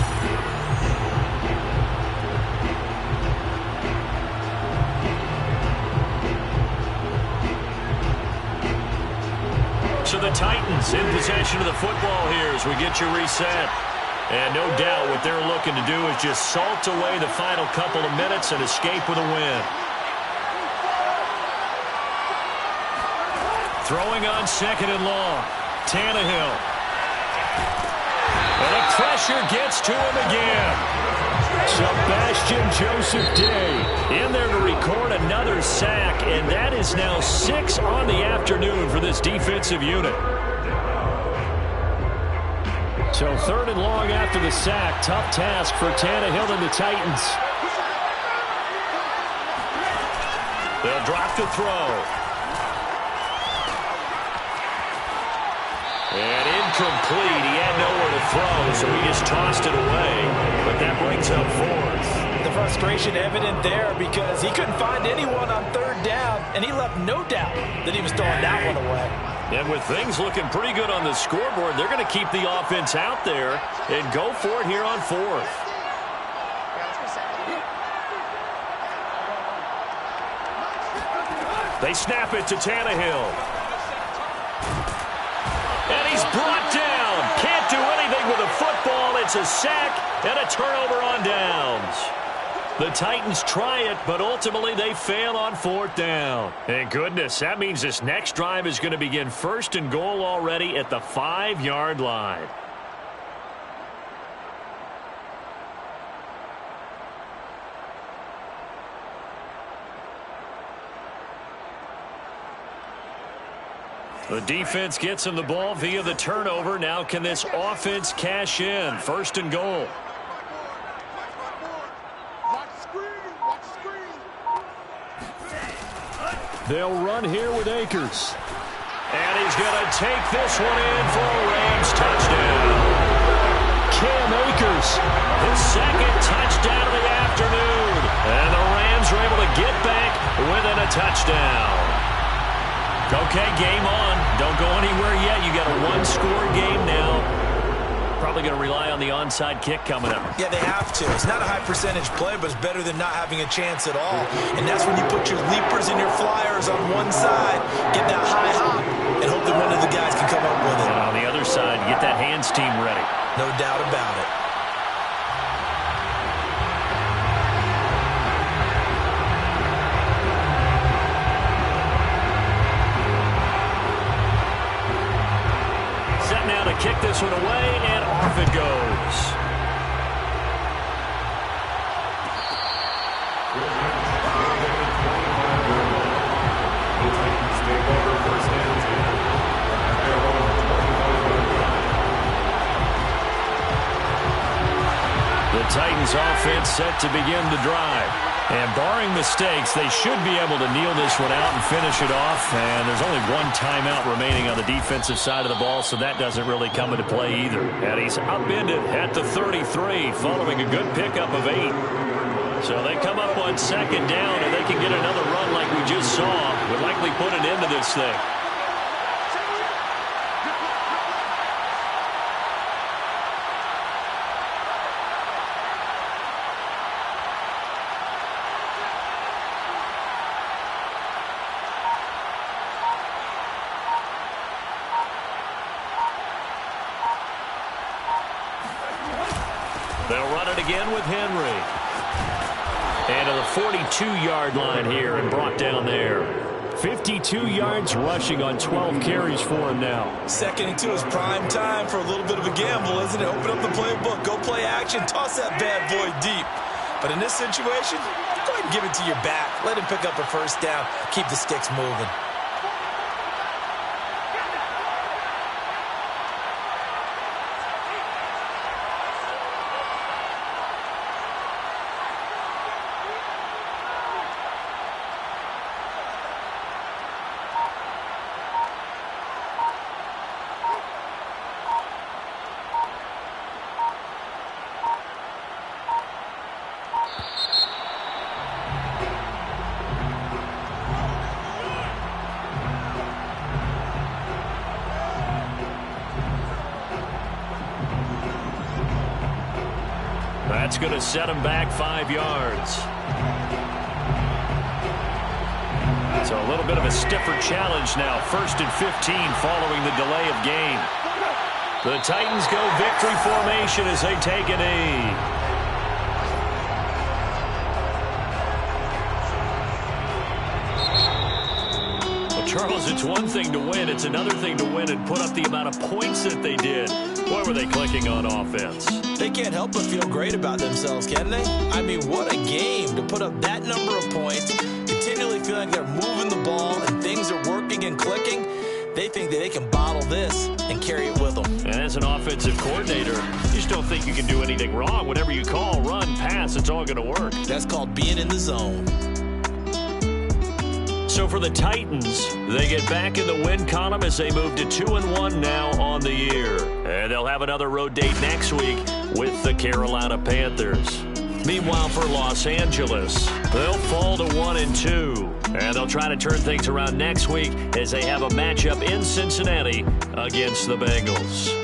So the Titans in possession of the football here as we get you reset. And no doubt what they're looking to do is just salt away the final couple of minutes and escape with a win. Throwing on second and long. Tannehill. And the pressure gets to him again. Sebastian Joseph Day in there to record another sack, and that is now 6 on the afternoon for this defensive unit. So third and long after the sack. Tough task for Tannehill and the Titans. They'll drop to throw. And incomplete. He had nowhere to throw, so he just tossed it away. But that brings up 4th. The frustration evident there because he couldn't find anyone on third down, and he left no doubt that he was throwing that one away. And with things looking pretty good on the scoreboard, they're going to keep the offense out there and go for it here on 4th. They snap it to Tannehill. And he's brought down. Can't do anything with a football. It's a sack and a turnover on downs. The Titans try it, but ultimately they fail on 4th down. And goodness, that means this next drive is going to begin first and goal already at the 5-yard line. The defense gets him the ball via the turnover. Now can this offense cash in? First and goal. They'll run here with Akers. And he's going to take this one in for a Rams touchdown. Cam Akers, his second touchdown of the afternoon. And the Rams are able to get back within a touchdown. Okay, game on. Don't go anywhere yet. You got a one-score game now. Probably going to rely on the onside kick coming up. Yeah, they have to. It's not a high-percentage play, but it's better than not having a chance at all. And that's when you put your leapers and your flyers on one side, get that high hop, and hope that one of the guys can come up with it. And on the other side, get that hands team ready. No doubt about it. Now to kick this one away, and off it goes. The Titans offense set to begin the drive. And barring mistakes, they should be able to kneel this one out and finish it off. And there's only one timeout remaining on the defensive side of the ball, so that doesn't really come into play either. And he's upended at the 33 following a good pickup of 8. So they come up on second down, and they can get another run like we just saw. Would likely put an end to this thing. They'll run it again with Henry. And to the 42-yard line here and brought down there. 52 yards rushing on 12 carries for him now. 2nd and 2 is prime time for a little bit of a gamble, isn't it? Open up the playbook, go play action, toss that bad boy deep. But in this situation, go ahead and give it to your back. Let him pick up a first down, keep the sticks moving. That's going to set him back 5 yards. So a little bit of a stiffer challenge now. 1st and 15 following the delay of game. The Titans go victory formation as they take a knee. Charles, it's one thing to win. It's another thing to win and put up the amount of points that they did. Boy, were they clicking on offense. They can't help but feel great about themselves, can they? I mean, what a game to put up that number of points, continually feeling like they're moving the ball and things are working and clicking. They think that they can bottle this and carry it with them. And as an offensive coordinator, you just don't think you can do anything wrong. Whatever you call, run, pass, it's all going to work. That's called being in the zone. So for the Titans, they get back in the win column as they move to 2-1 now on the year. And they'll have another road date next week with the Carolina Panthers. Meanwhile, for Los Angeles, they'll fall to 1-2. And they'll try to turn things around next week as they have a matchup in Cincinnati against the Bengals.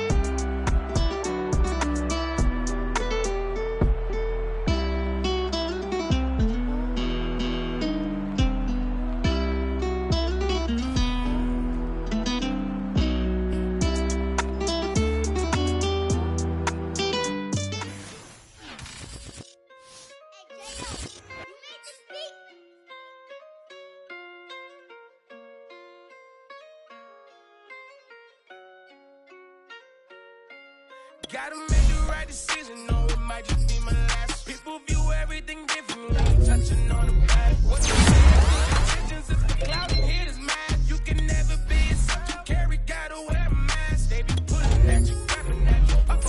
Gotta make the right decision, no, it might just be my last. People view everything differently, touching on the back. What you say, intentions is the cloud and hit is mad. You can never be a subject, carry, gotta wear a mask. They be pulling at you, grabbing at you, up.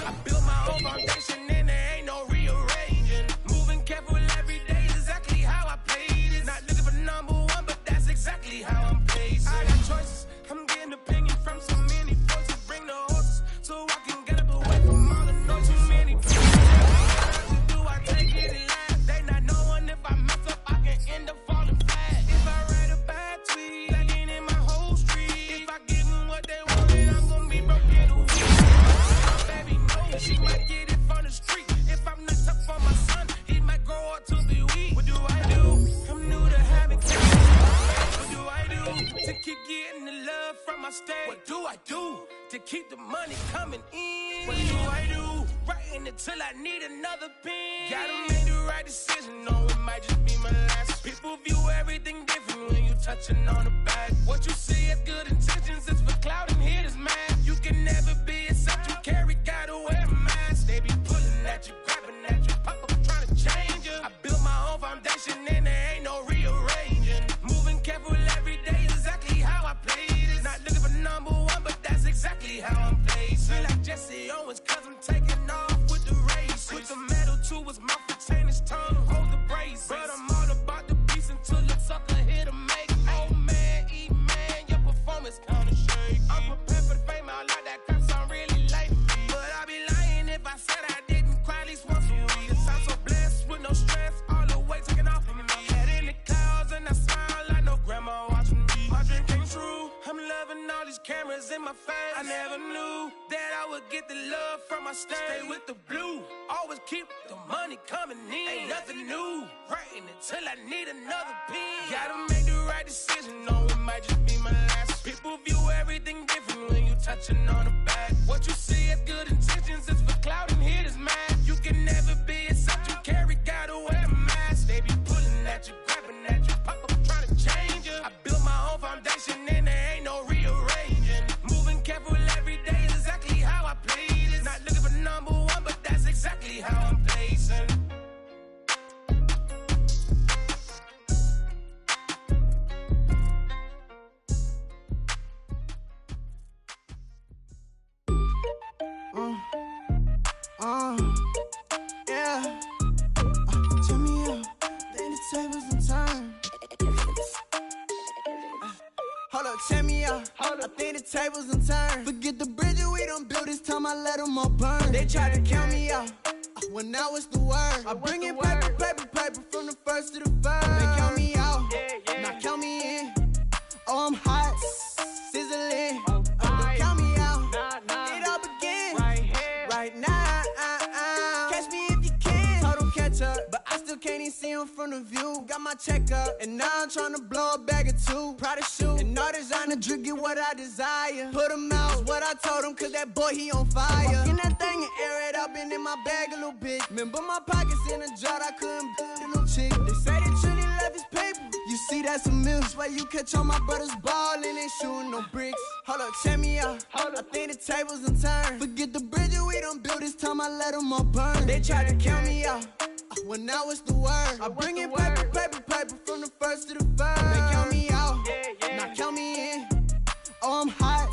I built my own foundation and there ain't no rearranging. Moving careful every day, exactly how I played it. Not looking for number one, but that's exactly how I'm paced. I got choices, I'm getting opinion from so many voices. Bring the horses, so I can get up away from all the noise. Too many people. Do I take it and laugh? They not knowing if I mess up, I can end up falling flat. If I write a bad tweet, lagging in my whole street. If I give them what they wanted, I'm gonna be broken to weak. Baby knows she might get it from the street. If I'm not tough for my son, he might grow up to be weak. What do I do? I'm new to having kids. What do I do to keep getting the love from my state? What do I do to keep the money coming in? What do I do? Writing it till I need another pen. Gotta make the right decision, no, it might just be my last. People view everything different when you touching on the back. What you see as good intentions is for cloud and hit is mad. You can never be a subject, you carry, gotta wear a mask. They be pulling at you, grabbing at you, pop up trying to change you. I built my own foundation and there ain't no rearranging. Moving careful every day, exactly how I play this. Not looking for number one, but that's exactly how I'm placed. Feel like Jesse Owens, cause I'm taking off with the race. Put the metal to his mouth, retain his tongue, hold the brace. But I'm all about the beast until the sucker hit a make. Oh man, man, your performance kinda shake. I'm prepared for the fame, I like that crap sound really lame. But I'd be lying if I said I didn't cry at least once a week. Cause I'm so blessed with no stress, all the weight taken off of me. Head in the clouds and I smile like no grandma watching me. My dream came true, I'm loving all these cameras in my face. I never knew that I would get the love from my state. Stay with the blue, always keep the money coming in. Ain't nothing new, writing it till I need another pen. Gotta make the right decision, no, it might just be my last. People view everything different when you touching on the back. What you see as good intentions is for cloud and hit is check me out. I think the tables done turned. Forget the bridges we done built, this time I let them all burn. They tried to count me out, when now it's the word. I bring in paper, paper, paper from the first to the third. They count me out, now count me in. Oh, I'm hot, sizzling. Don't count me out, it all begin right now. Catch me if you can. Told them catch up, but I still can't even see him from the view. Got my check up, and now I'm trying to blow a bag or two. Proud of shoe, and all designer drip, get what I desire. Put him out, is what I told him, cause that boy, he on fire. Walk in that thing and air it up, and in my bag a little bit. Remember my pockets in a jar, I couldn't build a little chick. They say that Trinity left his paper. You see, that's a miss. Where you catch all my brothers ballin', ain't shooting no bricks. Hold up, check me out. I think the tables done turned. Forget the bridges we done built, this time I let them all burn. They tried to count me out, when now it's the word. I bring in paper, paper, paper from the first to the third. They count me out, now count me in. Oh, I'm hot,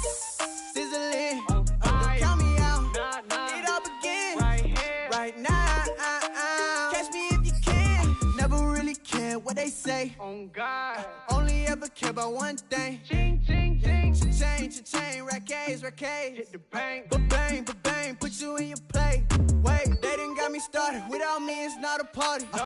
sizzling. Don't count me out, it all begin right now. Catch me if you can. Never really care what they say. On God, only ever care about one thing. Ching, ching, ching. Cha-ching, rack-A's. Hit the bank, ba-bang, ba-bang. Put you in your play. Wait, they done got me started. Without me, it's not a party.